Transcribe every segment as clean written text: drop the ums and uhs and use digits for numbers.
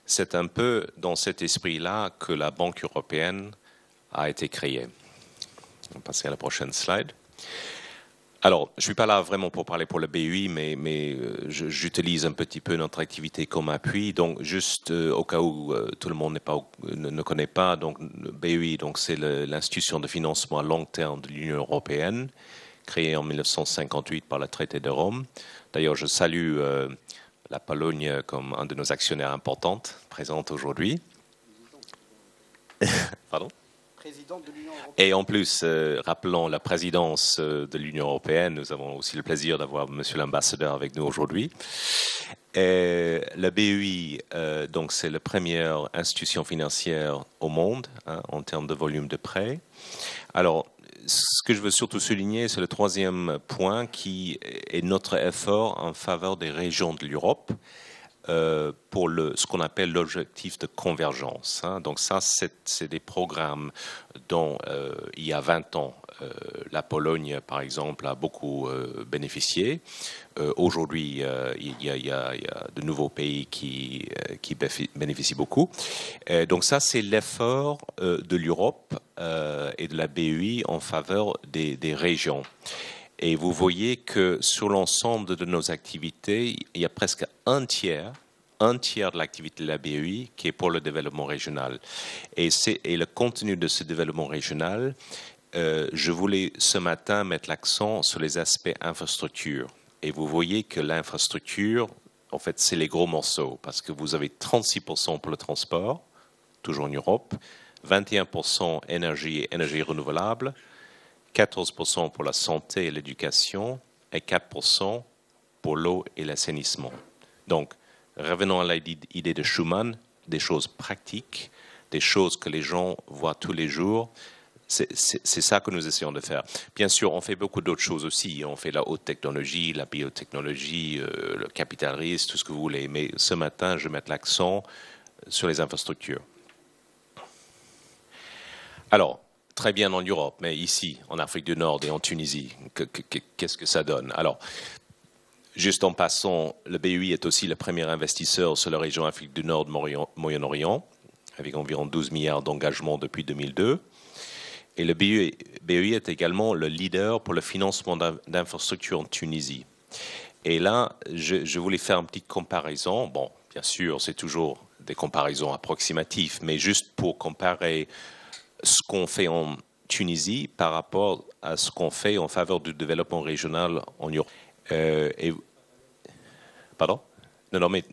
C'est un peu dans cet esprit-là que la Banque européenne a été créée. On va passer à la prochaine slide. Alors, je ne suis pas là vraiment pour parler pour le BEI, mais j'utilise un petit peu notre activité comme appui. Donc, juste au cas où tout le monde ne connaît pas, donc le BEI, donc c'est l'institution de financement à long terme de l'Union européenne, créée en 1958 par le traité de Rome. D'ailleurs, je salue la Pologne comme un de nos actionnaires importants, présente aujourd'hui. Pardon ? Et en plus, rappelons la présidence de l'Union européenne, nous avons aussi le plaisir d'avoir Monsieur l'ambassadeur avec nous aujourd'hui. La BEI, donc c'est la première institution financière au monde en termes de volume de prêts. Alors, ce que je veux surtout souligner, c'est le troisième point qui est notre effort en faveur des régions de l'Europe. Pour ce qu'on appelle l'objectif de convergence. Donc ça, c'est des programmes dont il y a 20 ans, la Pologne, par exemple, a beaucoup bénéficié. Aujourd'hui, il y a de nouveaux pays qui bénéficient beaucoup. Donc ça, c'est l'effort de l'Europe et de la BEI en faveur des régions. Et vous voyez que sur l'ensemble de nos activités, il y a presque un tiers de l'activité de la BEI qui est pour le développement régional. Et le contenu de ce développement régional, je voulais ce matin mettre l'accent sur les aspects infrastructure. Et vous voyez que l'infrastructure, en fait, c'est les gros morceaux, parce que vous avez 36% pour le transport, toujours en Europe, 21% énergie et énergie renouvelable, 14% pour la santé et l'éducation et 4% pour l'eau et l'assainissement. Donc, revenons à l'idée de Schuman, des choses pratiques, des choses que les gens voient tous les jours. C'est ça que nous essayons de faire. Bien sûr, on fait beaucoup d'autres choses aussi. On fait la haute technologie, la biotechnologie, le capital risque, tout ce que vous voulez. Mais ce matin, je vais mettre l'accent sur les infrastructures. Alors, très bien en Europe, mais ici, en Afrique du Nord et en Tunisie, qu'est-ce que ça donne? Alors, juste en passant, le BEI est aussi le premier investisseur sur la région Afrique du Nord, Moyen-Orient, avec environ 12 milliards d'engagements depuis 2002. Et le BEI est également le leader pour le financement d'infrastructures en Tunisie. Et là, je voulais faire une petite comparaison. Bon, bien sûr, c'est toujours des comparaisons approximatives, mais juste pour comparer ce qu'on fait en Tunisie par rapport à ce qu'on fait en faveur du développement régional en Europe. Pardon? Non, mais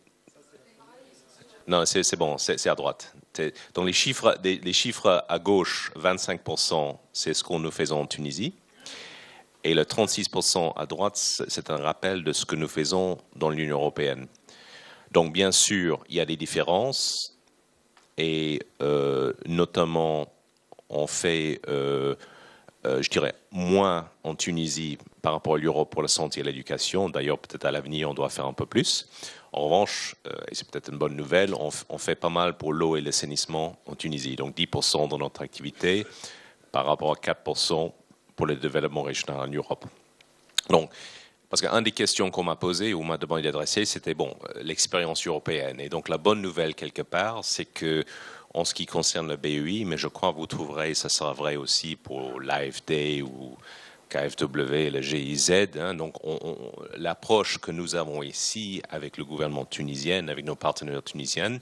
non, c'est bon, c'est à droite. Donc les chiffres à gauche, 25%, c'est ce que nous faisons en Tunisie. Et le 36% à droite, c'est un rappel de ce que nous faisons dans l'Union européenne. Donc bien sûr, il y a des différences et notamment on fait, je dirais, moins en Tunisie par rapport à l'Europe pour la santé et l'éducation. D'ailleurs, peut-être à l'avenir, on doit faire un peu plus. En revanche, et c'est peut-être une bonne nouvelle, on fait pas mal pour l'eau et l'assainissement en Tunisie. Donc 10% dans notre activité par rapport à 4% pour le développement régional en Europe. Donc, parce qu'une des questions qu'on m'a posées ou m'a demandé d'adresser, c'était l'expérience européenne. Et donc la bonne nouvelle quelque part, c'est que en ce qui concerne le BEI, mais je crois que vous trouverez, ça sera vrai aussi pour l'AFD ou KfW, le GIZ. Donc l'approche que nous avons ici avec le gouvernement tunisien, avec nos partenaires tunisiens,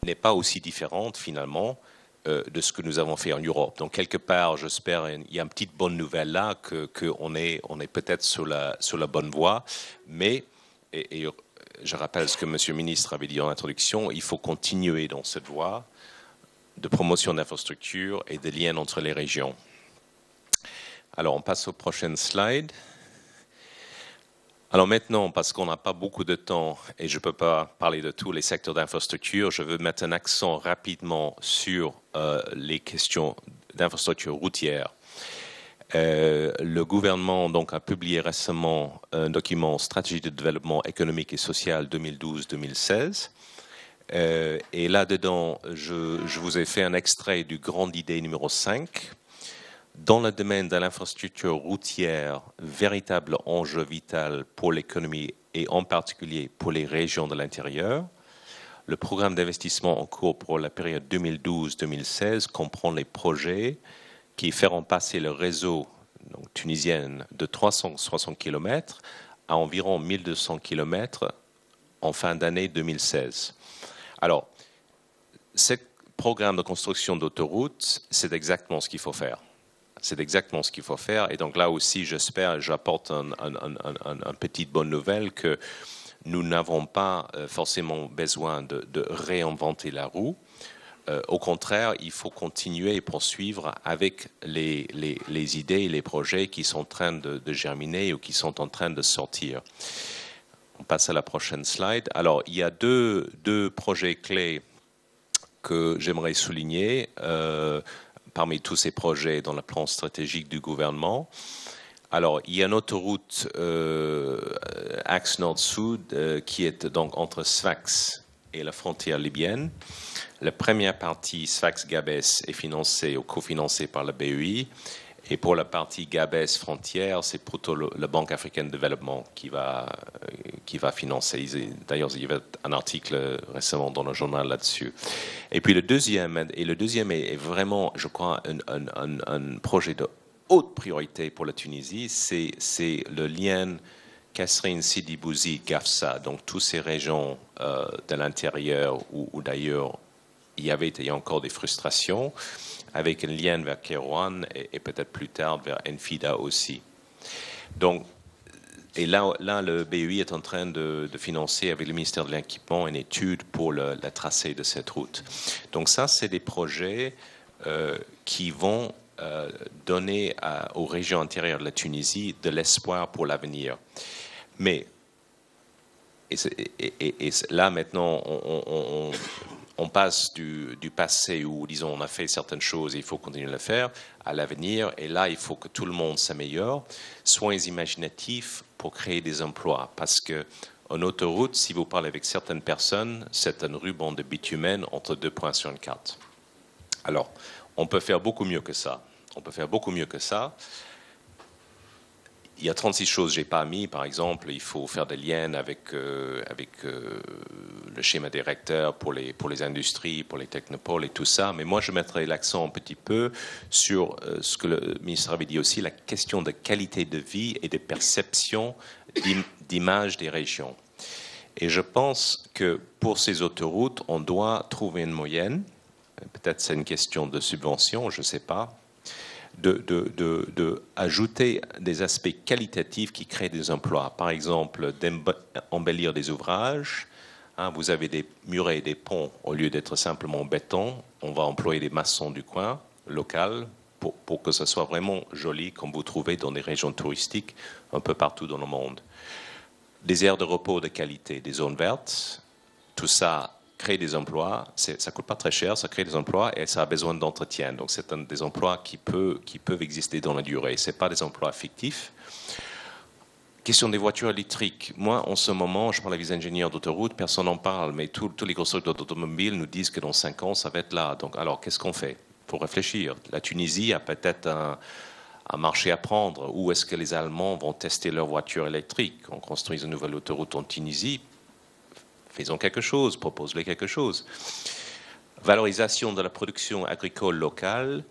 n'est pas aussi différente finalement de ce que nous avons fait en Europe. Donc quelque part, j'espère, il y a une petite bonne nouvelle là, qu'on est peut-être sur la bonne voie, mais et je rappelle ce que M. le ministre avait dit en introduction, il faut continuer dans cette voie de promotion d'infrastructures et de liens entre les régions. Alors, on passe aux prochaines slides. Alors maintenant, parce qu'on n'a pas beaucoup de temps et je ne peux pas parler de tous les secteurs d'infrastructure, je veux mettre un accent rapidement sur les questions d'infrastructure routière. Le gouvernement donc, a publié récemment un document Stratégie de développement économique et social 2012-2016. Et là-dedans, je vous ai fait un extrait du Grande Idée numéro 5. Dans le domaine de l'infrastructure routière, véritable enjeu vital pour l'économie et en particulier pour les régions de l'intérieur, Le programme d'investissement en cours pour la période 2012-2016 comprend les projets qui feront passer le réseau tunisien de 360 km à environ 1200 km en fin d'année 2016. Alors, ce programme de construction d'autoroutes, c'est exactement ce qu'il faut faire. C'est exactement ce qu'il faut faire. Et donc là aussi, j'espère, j'apporte une petite bonne nouvelle que nous n'avons pas forcément besoin de réinventer la roue. Au contraire, il faut continuer et poursuivre avec les idées et les projets qui sont en train de germiner ou qui sont en train de sortir. On passe à la prochaine slide. Alors, il y a deux projets clés que j'aimerais souligner parmi tous ces projets dans le plan stratégique du gouvernement. Alors, il y a une autoroute axe nord-sud qui est donc entre Sfax et la frontière libyenne. La première partie, Sfax-Gabès, est financée ou cofinancée par la BEI. Et pour la partie Gabès-Frontière, c'est plutôt la Banque africaine de développement qui va financer. D'ailleurs, il y avait un article récemment dans le journal là-dessus. Et puis le deuxième est vraiment, je crois, un projet de haute priorité pour la Tunisie, c'est le lien Kasserine, Sidi Bouzid, Gafsa, donc toutes ces régions de l'intérieur où d'ailleurs il y avait encore des frustrations, avec un lien vers Kérouan et peut-être plus tard vers Enfida aussi. Donc, et là, le BEI est en train de financer avec le ministère de l'Équipement une étude pour la tracé de cette route. Donc ça, c'est des projets qui vont donner aux régions intérieures de la Tunisie de l'espoir pour l'avenir. Mais et là, maintenant, on passe du passé où, disons, on a fait certaines choses et il faut continuer à le faire, à l'avenir. Et là, il faut que tout le monde s'améliore. Soyez imaginatifs pour créer des emplois. Parce qu'en autoroute, si vous parlez avec certaines personnes, c'est un ruban de bitumen entre 2 points sur une carte. Alors, on peut faire beaucoup mieux que ça. On peut faire beaucoup mieux que ça. Il y a 36 choses que je n'ai pas mis. Par exemple, il faut faire des liens avec le schéma directeur pour les industries, pour les technopoles et tout ça. Mais moi, je mettrai l'accent un petit peu sur ce que le ministre avait dit aussi, la question de qualité de vie et de perception d'image des régions. Et je pense que pour ces autoroutes, on doit trouver une moyenne. Peut-être c'est une question de subvention, je ne sais pas. De ajouter des aspects qualitatifs qui créent des emplois. Par exemple, d'embellir des ouvrages. Vous avez des murets et des ponts, au lieu d'être simplement en béton, on va employer des maçons du coin, local, pour que ce soit vraiment joli, comme vous trouvez dans des régions touristiques un peu partout dans le monde. Des aires de repos de qualité, des zones vertes, tout ça crée des emplois, ça ne coûte pas très cher, ça crée des emplois et ça a besoin d'entretien. Donc c'est des emplois qui peuvent exister dans la durée. Ce n'est pas des emplois fictifs. Question des voitures électriques. Moi, en ce moment, je parle avec les ingénieurs d'autoroute, personne n'en parle, mais tous les constructeurs d'automobiles nous disent que dans 5 ans, ça va être là. Donc alors, qu'est-ce qu'on fait? Il faut réfléchir. La Tunisie a peut-être un marché à prendre. Où est-ce que les Allemands vont tester leurs voitures électriques? On construit une nouvelle autoroute en Tunisie. Faisons quelque chose, propose-les quelque chose. Valorisation de la production agricole locale.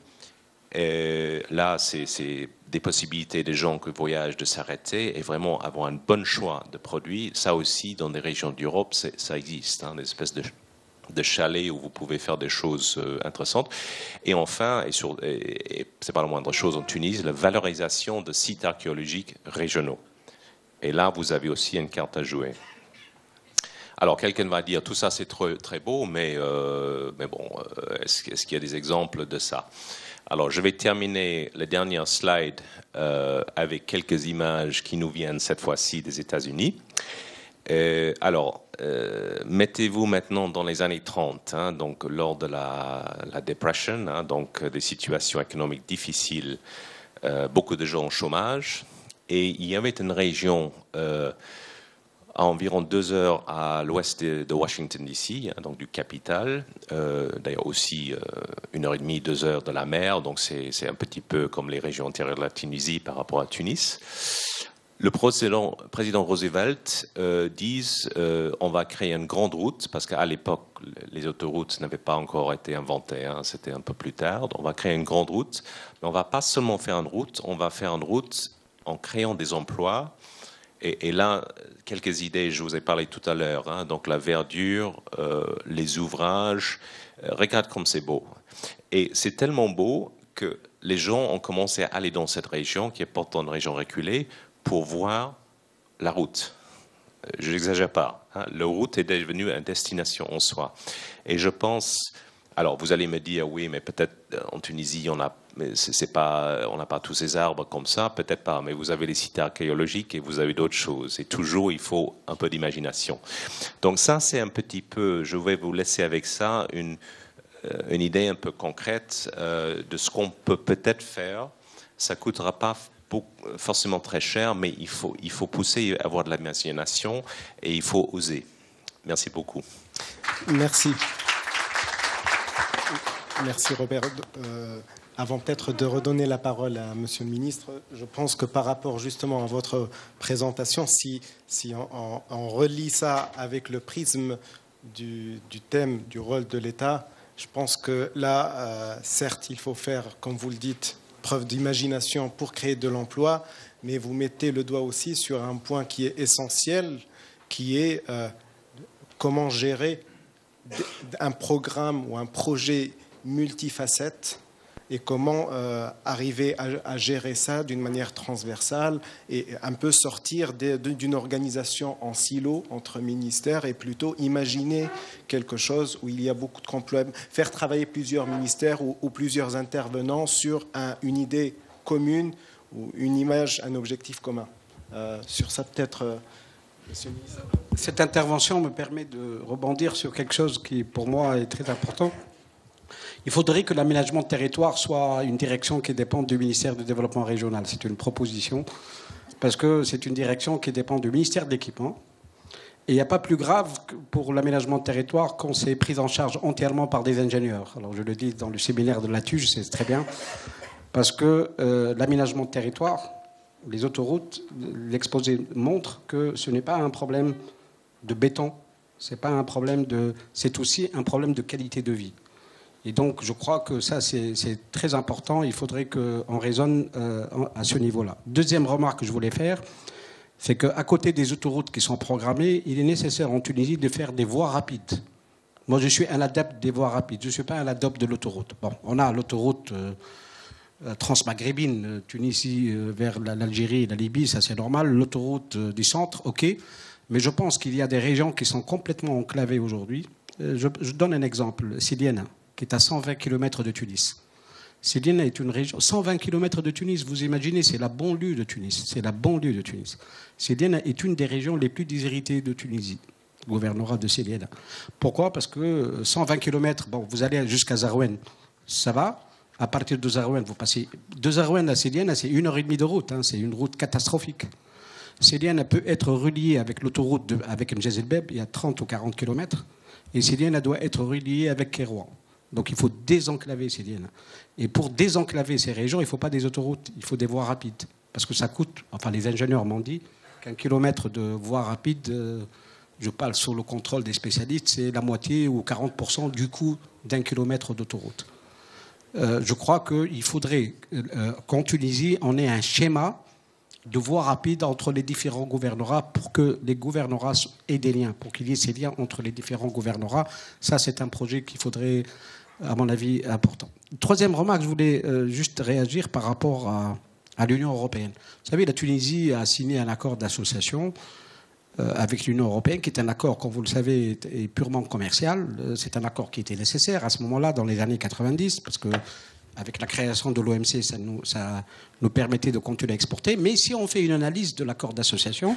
Là, c'est des possibilités des gens qui voyagent de s'arrêter et vraiment avoir un bon choix de produits. Ça aussi, dans des régions d'Europe, ça existe, des espèces de chalets où vous pouvez faire des choses intéressantes. Et enfin, et c'est pas la moindre chose en Tunisie, la valorisation de sites archéologiques régionaux. Et là, vous avez aussi une carte à jouer. Alors, quelqu'un va dire, tout ça c'est très beau, mais bon, est-ce qu'il y a des exemples de ça? Alors, je vais terminer le dernier slide avec quelques images qui nous viennent cette fois-ci des États-Unis. Alors, mettez-vous maintenant dans les années 30, donc lors de la Depression, donc des situations économiques difficiles, beaucoup de gens au chômage, et il y avait une région à environ 2 heures à l'ouest de Washington, D.C., donc du capital. D'ailleurs aussi 1h30, 2 heures de la mer, donc c'est un petit peu comme les régions intérieures de la Tunisie par rapport à Tunis. Le président Roosevelt dit on va créer une grande route, parce qu'à l'époque, les autoroutes n'avaient pas encore été inventées, hein, c'était un peu plus tard. On va créer une grande route, mais on va pas seulement faire une route, on va faire une route en créant des emplois. Et là, quelques idées, je vous ai parlé tout à l'heure, hein, donc la verdure, les ouvrages, regarde comme c'est beau. Et c'est tellement beau que les gens ont commencé à aller dans cette région, qui est pourtant une région reculée, pour voir la route. Je n'exagère pas. Hein. La route est devenue une destination en soi. Et je pense... Alors, vous allez me dire, oui, mais peut-être en Tunisie, on n'a pas tous ces arbres comme ça, peut-être pas, mais vous avez les sites archéologiques et vous avez d'autres choses. Et toujours, il faut un peu d'imagination. Donc ça, c'est un petit peu... Je vais vous laisser avec ça une idée un peu concrète de ce qu'on peut peut-être faire. Ça ne coûtera pas forcément très cher, mais il faut pousser, avoir de l'imagination et il faut oser. Merci beaucoup. Merci. Merci Robert. Avant peut-être de redonner la parole à Monsieur le Ministre, je pense que par rapport justement à votre présentation, si on relie ça avec le prisme du thème du rôle de l'État, je pense que là, certes, il faut faire, comme vous le dites, preuve d'imagination pour créer de l'emploi, mais vous mettez le doigt aussi sur un point qui est essentiel, qui est comment gérer un programme ou un projet multifacette et comment arriver à gérer ça d'une manière transversale et un peu sortir d'une organisation en silo entre ministères et plutôt imaginer quelque chose où il y a beaucoup de problèmes, faire travailler plusieurs ministères ou plusieurs intervenants sur une idée commune ou une image, un objectif commun. Sur ça, peut-être, Monsieur le ministre. Cette intervention me permet de rebondir sur quelque chose qui, pour moi, est très important. Il faudrait que l'aménagement de territoire soit une direction qui dépend du ministère du Développement régional. C'est une proposition, parce que c'est une direction qui dépend du ministère de l'Équipement. Et il n'y a pas plus grave pour l'aménagement de territoire quand c'est pris en charge entièrement par des ingénieurs. Alors je le dis dans le séminaire de la TUJ, c'est très bien, parce que l'aménagement de territoire, les autoroutes, l'exposé montre que ce n'est pas un problème de béton, c'est aussi un problème de qualité de vie. Et donc, je crois que ça, c'est très important. Il faudrait qu'on raisonne à ce niveau-là. Deuxième remarque que je voulais faire, c'est qu'à côté des autoroutes qui sont programmées, il est nécessaire en Tunisie de faire des voies rapides. Moi, je suis un adepte des voies rapides. Je ne suis pas un adepte de l'autoroute. Bon, on a l'autoroute transmaghrébine, Tunisie vers l'Algérie et la Libye, ça c'est normal. L'autoroute du centre, OK. Mais je pense qu'il y a des régions qui sont complètement enclavées aujourd'hui. Je donne un exemple, Siliena, qui est à 120 km de Tunis. Siliena est une région... 120 km de Tunis, vous imaginez, c'est la banlieue de Tunis. C'est la banlieue de Tunis. Siliena est une des régions les plus déshéritées de Tunisie, le gouvernorat de Siliena. Pourquoi ? Parce que 120 km, bon, vous allez jusqu'à Zarouane, ça va. À partir de Zarouane, vous passez... De Zarouane à Siliena, c'est 1h30 de route. Hein, c'est une route catastrophique. Siliena peut être reliée avec l'autoroute avec Mjezelbeb, il y a 30 ou 40 km. Et Siliena doit être reliée avec Kérouan. Donc il faut désenclaver Siliena. Et pour désenclaver ces régions, il ne faut pas des autoroutes, il faut des voies rapides. Parce que ça coûte, enfin les ingénieurs m'ont dit, qu'un kilomètre de voie rapide, je parle sous le contrôle des spécialistes, c'est la moitié ou 40% du coût d'un kilomètre d'autoroute. Je crois qu'il faudrait qu'en Tunisie, on ait un schéma de voies rapides entre les différents gouvernorats pour que les gouvernorats aient des liens, pour qu'il y ait ces liens entre les différents gouvernorats. Ça, c'est un projet qu'il faudrait, à mon avis, important. Troisième remarque, je voulais juste réagir par rapport à l'Union européenne. Vous savez, la Tunisie a signé un accord d'association avec l'Union européenne, qui est un accord, comme vous le savez, est purement commercial. C'est un accord qui était nécessaire à ce moment-là, dans les années 90, parce que avec la création de l'OMC, ça nous permettait de continuer à exporter. Mais si on fait une analyse de l'accord d'association,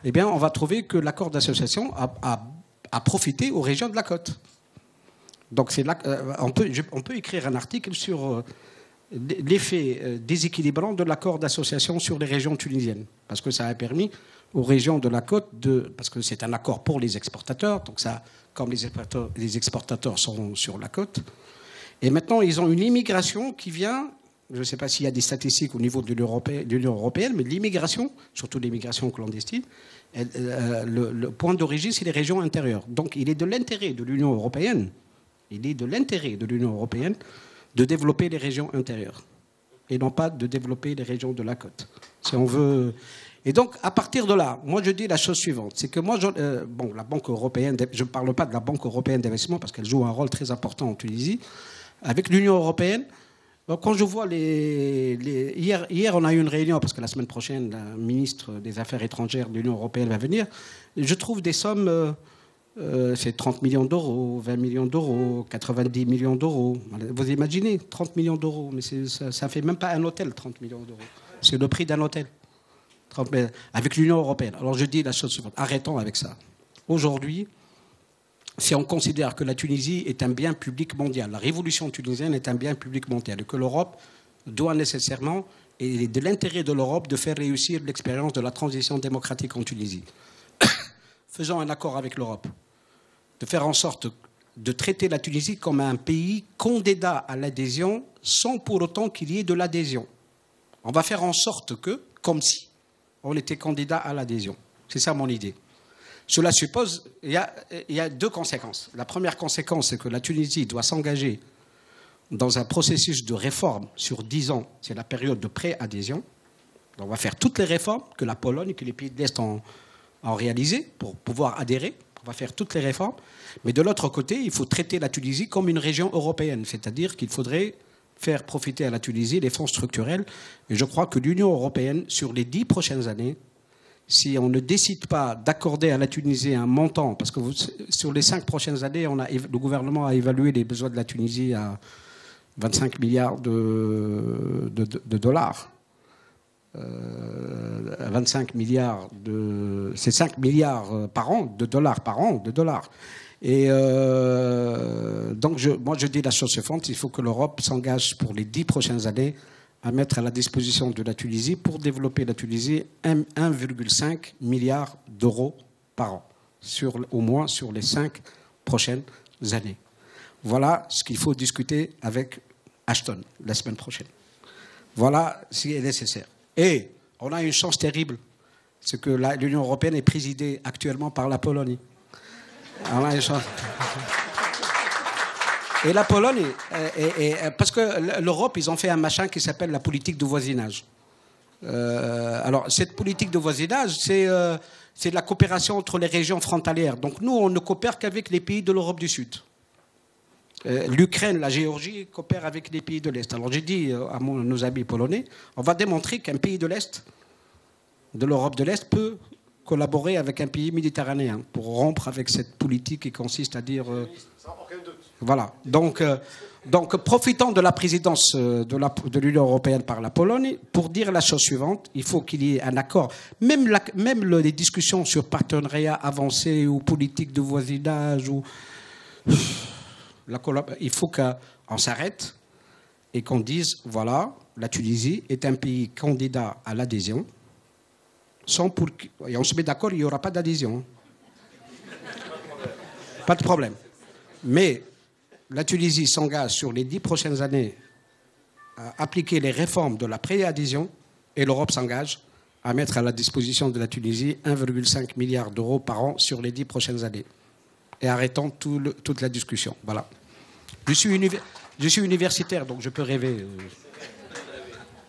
eh bien, on va trouver que l'accord d'association a profité aux régions de la côte. Donc, on peut écrire un article sur l'effet déséquilibrant de l'accord d'association sur les régions tunisiennes, parce que ça a permis aux régions de la côte parce que c'est un accord pour les exportateurs, donc ça, comme les exportateurs sont sur la côte. Et maintenant, ils ont une immigration qui vient je ne sais pas s'il y a des statistiques au niveau de l'Union européenne, mais l'immigration, surtout l'immigration clandestine, le point d'origine, c'est les régions intérieures. Donc il est de l'intérêt de l'Union européenne, de développer les régions intérieures et non pas de développer les régions de la côte. Si on veut... Et donc, à partir de là, moi je dis la chose suivante, c'est que moi, la Banque européenne, je ne parle pas de la Banque européenne d'investissement parce qu'elle joue un rôle très important en Tunisie, avec l'Union européenne. Quand je vois hier, on a eu une réunion, parce que la semaine prochaine, la ministre des Affaires étrangères de l'Union européenne va venir. Je trouve des sommes, c'est 30 millions d'euros, 20 millions d'euros, 90 millions d'euros. Vous imaginez, 30 millions d'euros, mais ça ne fait même pas un hôtel, 30 millions d'euros. C'est le prix d'un hôtel, avec l'Union européenne. Alors je dis la chose suivante, arrêtons avec ça. Aujourd'hui, si on considère que la Tunisie est un bien public mondial, la révolution tunisienne est un bien public mondial, et que l'Europe doit nécessairement, et il est de l'intérêt de l'Europe de faire réussir l'expérience de la transition démocratique en Tunisie. Faisons un accord avec l'Europe, de faire en sorte de traiter la Tunisie comme un pays candidat à l'adhésion sans pour autant qu'il y ait de l'adhésion. On va faire en sorte que, comme si on était candidat à l'adhésion. C'est ça mon idée. Cela suppose, il y a deux conséquences. La première conséquence, c'est que la Tunisie doit s'engager dans un processus de réforme sur 10 ans. C'est la période de pré-adhésion. On va faire toutes les réformes que la Pologne et que les pays de l'Est ont réalisées pour pouvoir adhérer. On va faire toutes les réformes. Mais de l'autre côté, il faut traiter la Tunisie comme une région européenne. C'est-à-dire qu'il faudrait faire profiter à la Tunisie les fonds structurels. Et je crois que l'Union européenne, sur les 10 prochaines années, si on ne décide pas d'accorder à la Tunisie un montant, parce que sur les 5 prochaines années, le gouvernement a évalué les besoins de la Tunisie à 25 milliards de dollars. 25 milliards c'est 5 milliards par an, de dollars par an, de dollars. Et donc, moi, je dis la chose suivante, il faut que l'Europe s'engage pour les 10 prochaines années à mettre à la disposition de la Tunisie pour développer la Tunisie 1,5 milliard d'euros par an, au moins sur les 5 prochaines années. Voilà ce qu'il faut discuter avec Ashton la semaine prochaine. Voilà ce qui est nécessaire. Et on a une chance terrible, c'est que l'Union européenne est présidée actuellement par la Pologne. On a une chance. Et la Pologne, parce que l'Europe, ils ont fait un machin qui s'appelle la politique de voisinage. Alors, cette politique de voisinage, c'est de la coopération entre les régions frontalières. Donc, nous, on ne coopère qu'avec les pays de l'Europe du Sud. L'Ukraine, la Géorgie coopèrent avec les pays de l'Est. Alors, j'ai dit à nos amis polonais, on va démontrer qu'un pays de l'Est, de l'Europe de l'Est, peut collaborer avec un pays méditerranéen pour rompre avec cette politique qui consiste à dire... Voilà. Donc, profitons de la présidence de l'Union européenne par la Pologne pour dire la chose suivante. Il faut qu'il y ait un accord. Même les discussions sur partenariat avancé ou politique de voisinage, il faut qu'on s'arrête et qu'on dise, voilà, la Tunisie est un pays candidat à l'adhésion. Et on se met d'accord, il n'y aura pas d'adhésion. Pas de problème. Mais la Tunisie s'engage sur les 10 prochaines années à appliquer les réformes de la pré-adhésion et l'Europe s'engage à mettre à la disposition de la Tunisie 1,5 milliard d'euros par an sur les 10 prochaines années. Et arrêtons toute la discussion. Voilà. Je suis universitaire, donc je peux rêver.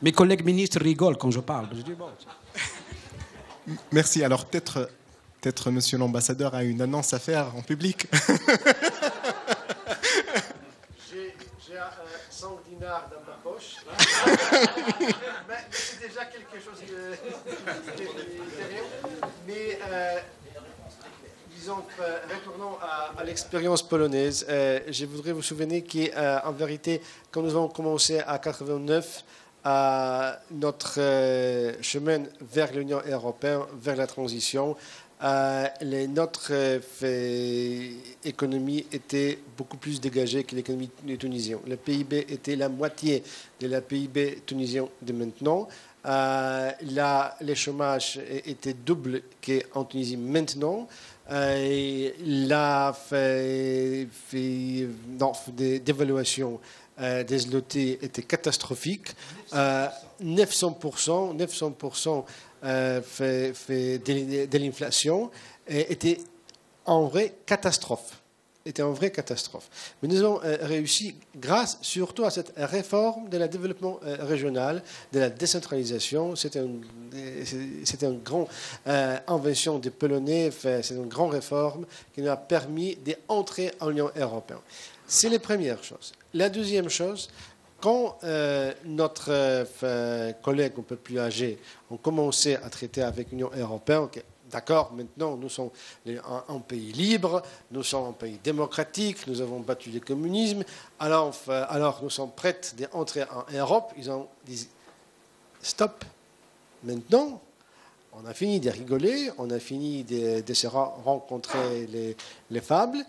Mes collègues ministres rigolent quand je parle. Je dis, bon. Merci. Alors peut-être Monsieur l'ambassadeur a une annonce à faire en public. J'ai 100 dinars dans ma poche. Mais c'est déjà quelque chose de mais disons, retournons à l'expérience polonaise. Je voudrais vous souvenir qu'en vérité, quand nous avons commencé à 89, notre chemin vers l'Union européenne, vers la transition, notre économie était beaucoup plus dégagée que l'économie tunisienne. Le PIB était la moitié de la PIB tunisien de maintenant. Les chômages étaient doubles qu'en Tunisie maintenant. La dévaluation des zlotés était catastrophique. 900% de l'inflation était en vraie catastrophe. Mais nous avons réussi grâce surtout à cette réforme de la développement régional, de la décentralisation. C'était une grande invention des Polonais, c'est une grande réforme qui nous a permis d'entrer en Union européenne. C'est la première chose. La deuxième chose, quand notre collègue un peu plus âgé ont commencé à traiter avec l'Union européenne, d'accord, maintenant nous sommes un pays libre, nous sommes un pays démocratique, nous avons battu le communisme, alors nous sommes prêts d'entrer en Europe. Ils ont dit stop, maintenant on a fini de rigoler, on a fini de se rencontrer les fables,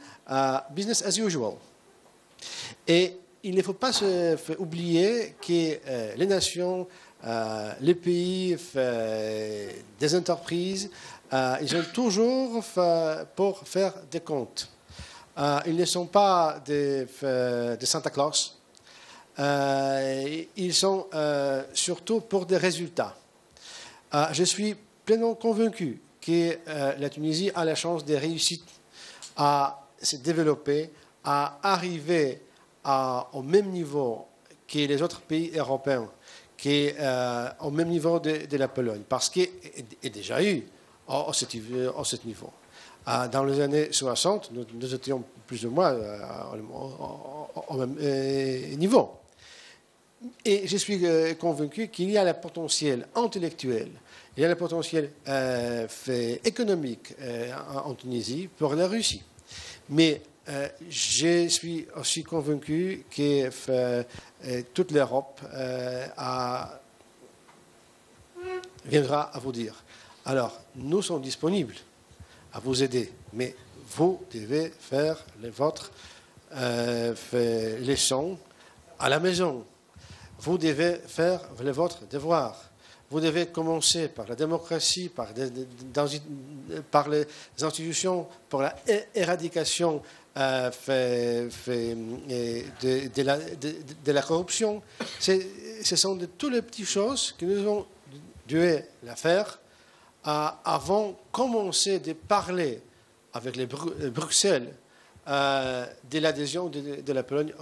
business as usual. Et il ne faut pas oublier que les nations, les pays, des entreprises, ils sont toujours pour faire des comptes. Ils ne sont pas des Santa Claus. Ils sont surtout pour des résultats. Je suis pleinement convaincu que la Tunisie a la chance de réussir à se développer, à arriver au même niveau que les autres pays européens, au même niveau de la Pologne, parce qu'il y a déjà eu à ce niveau. Dans les années 60, nous étions plus ou moins au même niveau. Et je suis convaincu qu'il y a le potentiel intellectuel, il y a le potentiel économique en Tunisie pour la Russie. Mais je suis aussi convaincu que toute l'Europe viendra à vous dire. Alors, nous sommes disponibles à vous aider, mais vous devez faire votre leçon à la maison. Vous devez faire votre devoir. Vous devez commencer par la démocratie, par les institutions, par l'éradication de la corruption. Ce sont de toutes les petites choses que nous avons dû faire avant de commencer de parler avec les Bruxelles de l'adhésion de la Pologne